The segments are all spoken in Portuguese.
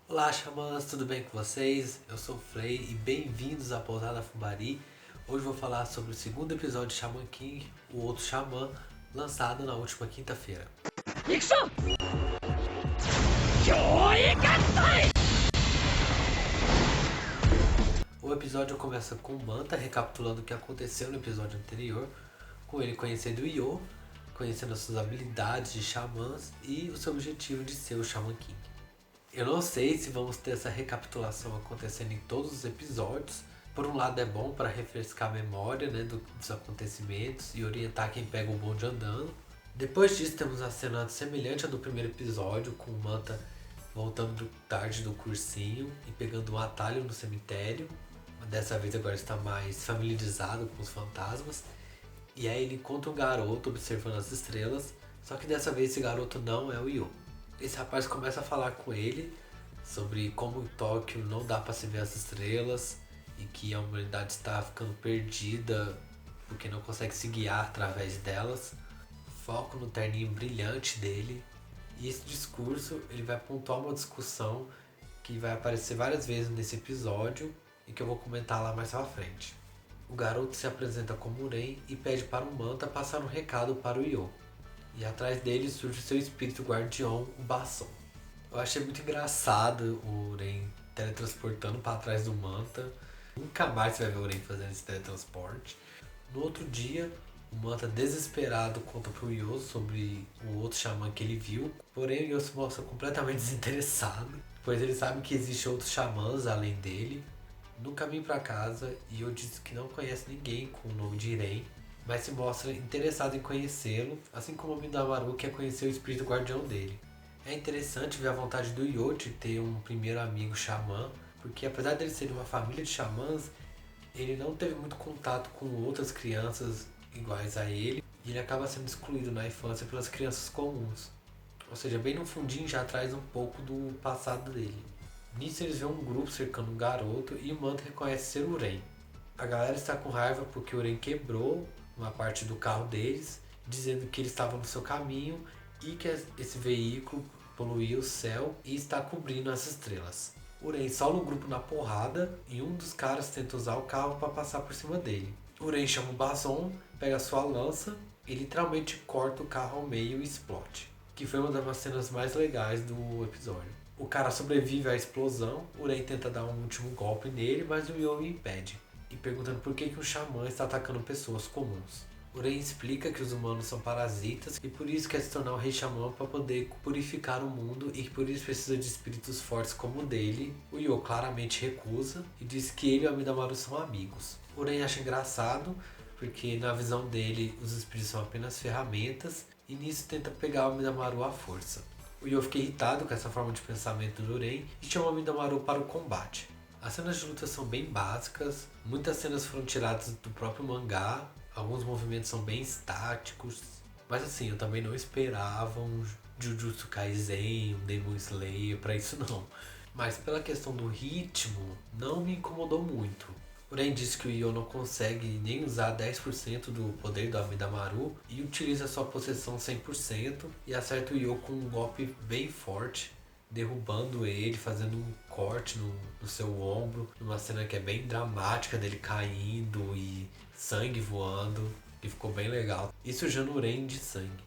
Olá, xamãs, tudo bem com vocês? Eu sou o Flay e bem-vindos à Pousada Fumbari. Hoje vou falar sobre o segundo episódio de Shaman King, o outro xamã, lançado na última quinta-feira. O episódio começa com Manta recapitulando o que aconteceu no episódio anterior, com ele conhecendo o Yo, conhecendo as suas habilidades de xamãs e o seu objetivo de ser o Shaman King. Eu não sei se vamos ter essa recapitulação acontecendo em todos os episódios. Por um lado é bom para refrescar a memória, dos acontecimentos e orientar quem pega o bonde andando. Depois disso temos a cena semelhante à do primeiro episódio, com o Manta voltando tarde do cursinho e pegando um atalho no cemitério. Dessa vez agora está mais familiarizado com os fantasmas. E aí ele encontra um garoto observando as estrelas, só que dessa vez esse garoto não é o Yo. Esse rapaz começa a falar com ele sobre como em Tóquio não dá para se ver as estrelas e que a humanidade está ficando perdida porque não consegue se guiar através delas. Foco no terninho brilhante dele. E esse discurso ele vai pontuar uma discussão que vai aparecer várias vezes nesse episódio e que eu vou comentar lá mais pra frente. O garoto se apresenta como Uren e pede para o Manta passar um recado para o Yo. E atrás dele surge seu espírito guardião, o Basson. Eu achei muito engraçado o Uren teletransportando para trás do Manta. Nunca mais você vai ver o Uren fazendo esse teletransporte. No outro dia, o Manta desesperado conta pro Yo sobre o outro xamã que ele viu. Porém, o Yo se mostra completamente desinteressado, pois ele sabe que existem outros xamãs além dele. No caminho para casa, Yo diz que não conhece ninguém com o nome de Iren, mas se mostra interessado em conhecê-lo, assim como o Midamaru quer conhecer o espírito guardião dele. É interessante ver a vontade do Yo de ter um primeiro amigo xamã, porque apesar dele ser de uma família de xamãs, ele não teve muito contato com outras crianças iguais a ele, e ele acaba sendo excluído na infância pelas crianças comuns. Ou seja, bem no fundinho já traz um pouco do passado dele. Nisso eles veem um grupo cercando um garoto e o Manta reconhece ser o Uren. A galera está com raiva porque o Uren quebrou uma parte do carro deles, dizendo que ele estava no seu caminho e que esse veículo poluía o céu e está cobrindo as estrelas. Uren sola o grupo na porrada e um dos caras tenta usar o carro para passar por cima dele. Uren chama o Basson, pega sua lança e literalmente corta o carro ao meio e explode, que foi uma das cenas mais legais do episódio. O cara sobrevive à explosão, Uren tenta dar um último golpe nele, mas o Yo o impede, e perguntando por que o xamã está atacando pessoas comuns. Uren explica que os humanos são parasitas e por isso quer se tornar o rei xamã para poder purificar o mundo e que por isso precisa de espíritos fortes como o dele. O Yo claramente recusa e diz que ele e o Amidamaru são amigos. Uren acha engraçado porque na visão dele os espíritos são apenas ferramentas e nisso tenta pegar o Amidamaru à força. O Yo fica irritado com essa forma de pensamento do Uren e chama o Amidamaru para o combate. As cenas de luta são bem básicas, muitas cenas foram tiradas do próprio mangá, alguns movimentos são bem estáticos, mas assim, eu também não esperava um Jujutsu Kaisen, um Demon Slayer pra isso não. Mas pela questão do ritmo, não me incomodou muito. Porém, diz que o Yo não consegue nem usar 10% do poder do Amidamaru e utiliza sua possessão 100% e acerta o Yo com um golpe bem forte, derrubando ele, fazendo um corte no seu ombro, numa cena que é bem dramática dele caindo e sangue voando, que ficou bem legal. E sujando o Uren de sangue.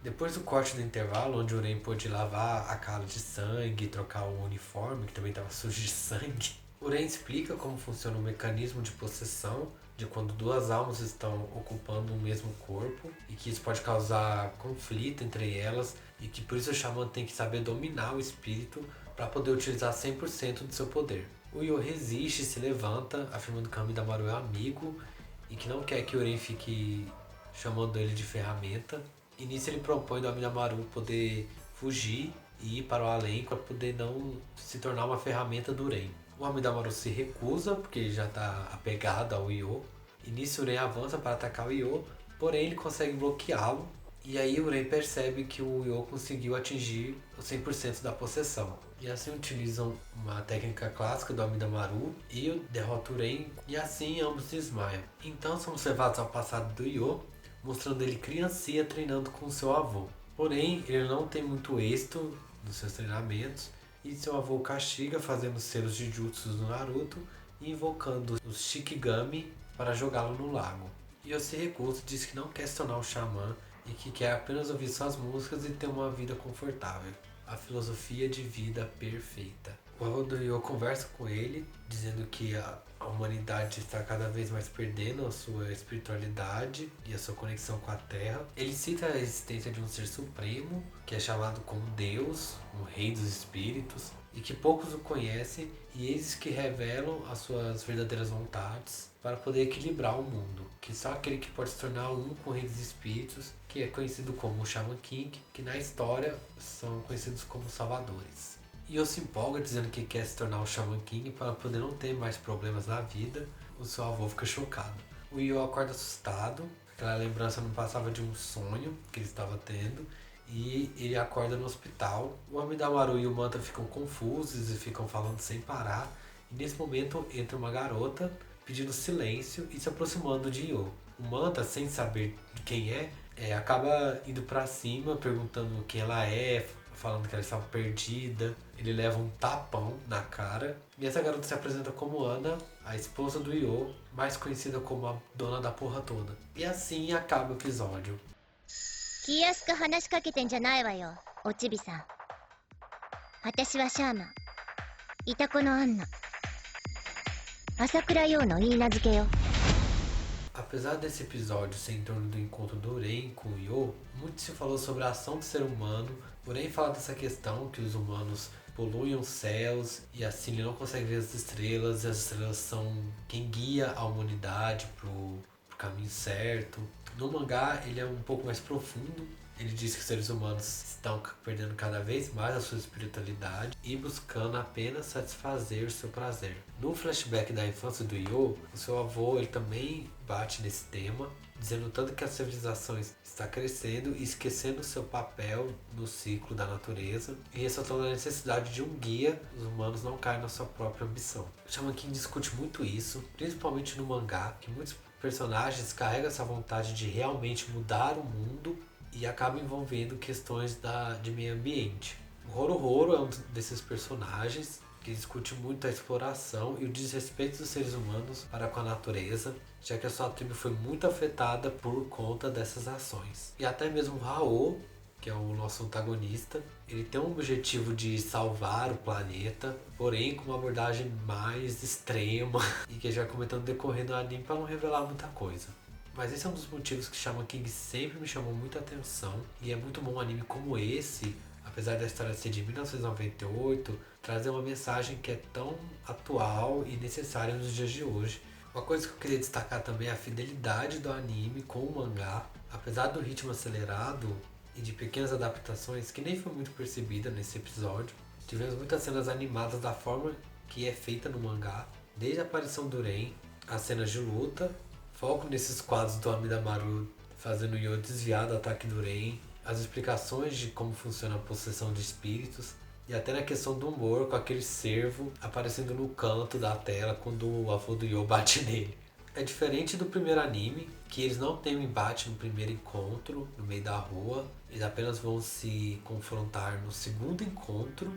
Depois do corte do intervalo, onde o Uren pôde lavar a cara de sangue e trocar o uniforme, que também estava sujo de sangue, Uren explica como funciona o mecanismo de possessão, de quando duas almas estão ocupando o mesmo corpo e que isso pode causar conflito entre elas e que por isso o xamã tem que saber dominar o espírito para poder utilizar 100% do seu poder. O Yo resiste e se levanta, afirmando que o Amidamaru é amigo e que não quer que o Uren fique chamando ele de ferramenta. E nisso ele propõe do Amidamaru poder fugir e ir para o além para poder não se tornar uma ferramenta do Uren. O Amidamaru se recusa, porque ele já está apegado ao Yo. E nisso o Uren avança para atacar o Yo, porém ele consegue bloqueá-lo. E aí o Uren percebe que o Yo conseguiu atingir o 100% da possessão. E assim utilizam uma técnica clássica do Amidamaru e derrota o Uren, e assim ambos desmaiam. Então somos levados ao passado do Yo, mostrando ele criancinha treinando com seu avô. Porém, ele não tem muito êxito nos seus treinamentos e seu avô castiga fazendo selos de jutsus no Naruto e invocando os Shikigami para jogá-lo no lago. Yo se recusa, diz que não quer se tornar um xamã e que quer apenas ouvir suas músicas e ter uma vida confortável. A filosofia de vida perfeita. O avô do Yo conversa com ele, dizendo que a humanidade está cada vez mais perdendo a sua espiritualidade e a sua conexão com a Terra. Ele cita a existência de um ser supremo, que é chamado como Deus, o Rei dos Espíritos, e que poucos o conhecem, e eles que revelam as suas verdadeiras vontades para poder equilibrar o mundo. Que só aquele que pode se tornar um com o Rei dos Espíritos, que é conhecido como o Shaman King, que na história são conhecidos como salvadores. E eu se empolga dizendo que quer se tornar o Shaman King para poder não ter mais problemas na vida. O seu avô fica chocado. O Yo acorda assustado, aquela lembrança não passava de um sonho que ele estava tendo, e ele acorda no hospital. O Amidamaru e o Manta ficam confusos e ficam falando sem parar, e nesse momento entra uma garota pedindo silêncio e se aproximando de Yo. O Manta, sem saber de quem acaba indo pra cima, perguntando quem ela é, falando que ela estava perdida. Ele leva um tapão na cara. E essa garota se apresenta como Ana, a esposa do Yo, mais conhecida como a dona da porra toda. E assim acaba o episódio. 気安く話しかけてんじゃないわよ、おちびさん。私はシャーマン。いたこのアンナ。朝倉陽の言い名付けよ。Apesar desse episódio ser em torno do encontro do Uren com o Yo, muito se falou sobre a ação do ser humano. O Uren fala dessa questão que os humanos poluem os céus e assim ele não consegue ver as estrelas, e as estrelas são quem guia a humanidade pro caminho certo. No mangá ele é um pouco mais profundo. Ele diz que os seres humanos estão perdendo cada vez mais a sua espiritualidade e buscando apenas satisfazer o seu prazer. No flashback da infância do Yo, o seu avô ele também bate nesse tema, dizendo tanto que a civilização está crescendo e esquecendo o seu papel no ciclo da natureza e ressaltando a necessidade de um guia, os humanos não caem na sua própria ambição. O Shaman King discute muito isso, principalmente no mangá, que muitos personagens carregam essa vontade de realmente mudar o mundo e acaba envolvendo questões de meio ambiente. O Horo é um desses personagens que discute muito a exploração e o desrespeito dos seres humanos para com a natureza, já que a sua tribo foi muito afetada por conta dessas ações. E até mesmo o Hao, que é o nosso antagonista, ele tem um objetivo de salvar o planeta, porém com uma abordagem mais extrema e que a gente vai comentando decorrendo do anime para não revelar muita coisa. Mas esse é um dos motivos que Shaman King sempre me chamou muita atenção, e é muito bom um anime como esse, apesar da história ser de 1998, trazer uma mensagem que é tão atual e necessária nos dias de hoje. Uma coisa que eu queria destacar também é a fidelidade do anime com o mangá. Apesar do ritmo acelerado e de pequenas adaptações que nem foi muito percebida nesse episódio, tivemos muitas cenas animadas da forma que é feita no mangá, desde a aparição do Ren, as cenas de luta, foco nesses quadros do Amidamaru fazendo o Yo desviar do ataque do Ren, as explicações de como funciona a possessão de espíritos e até na questão do humor com aquele cervo aparecendo no canto da tela quando o avô do Yo bate nele. É diferente do primeiro anime, que eles não têm um embate no primeiro encontro, no meio da rua, eles apenas vão se confrontar no segundo encontro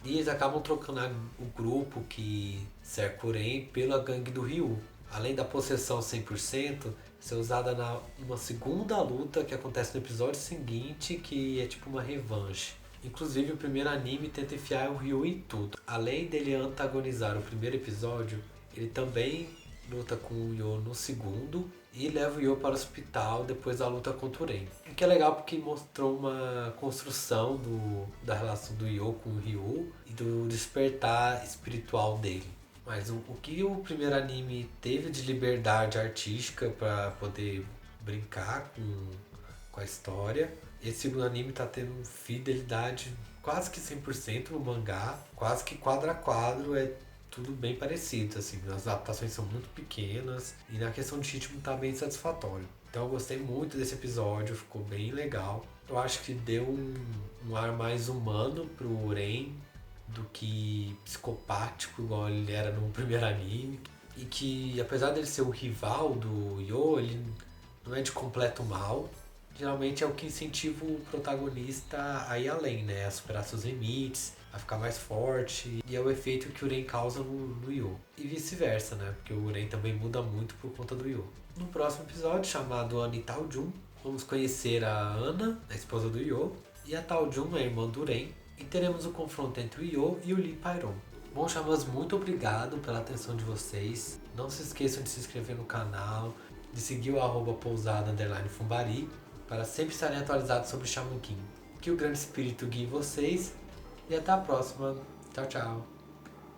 e eles acabam trocando o grupo que cerca o Ren pela gangue do Ryu. Além da possessão 100%, ser usada numa segunda luta que acontece no episódio seguinte, que é tipo uma revanche. Inclusive o primeiro anime tenta enfiar o Ryu em tudo. Além dele antagonizar o primeiro episódio, ele também luta com o Yo no segundo e leva o Yo para o hospital depois da luta contra o Ren. O que é legal porque mostrou uma construção da relação do Yo com o Ryu e do despertar espiritual dele. Mas o que o primeiro anime teve de liberdade artística para poder brincar com a história, esse segundo anime tá tendo fidelidade quase que 100% no mangá, quase que quadro a quadro, é tudo bem parecido, assim, as adaptações são muito pequenas e na questão de ritmo tá bem satisfatório. Então eu gostei muito desse episódio, ficou bem legal. Eu acho que deu um ar mais humano pro Ren do que psicopático igual ele era no primeiro anime, e que apesar dele ser o rival do Yo, ele não é de completo mal. Geralmente é o que incentiva o protagonista a ir além, né, a superar seus limites a ficar mais forte. E é o efeito que o Uren causa no Yo. E vice-versa, né? Porque o Uren também muda muito por conta do Yo. No próximo episódio, chamado Ana e Taojun, vamos conhecer a Ana, a esposa do Yo, e a Taojun, a irmã do Uren, e teremos o confronto entre o Yo e o Lee Pyron. Bom, Xamãs, muito obrigado pela atenção de vocês. Não se esqueçam de se inscrever no canal, de seguir o @pousada_fumbari para sempre estarem atualizados sobre Shaman King. Que o grande espírito guie vocês e até a próxima. Tchau, tchau.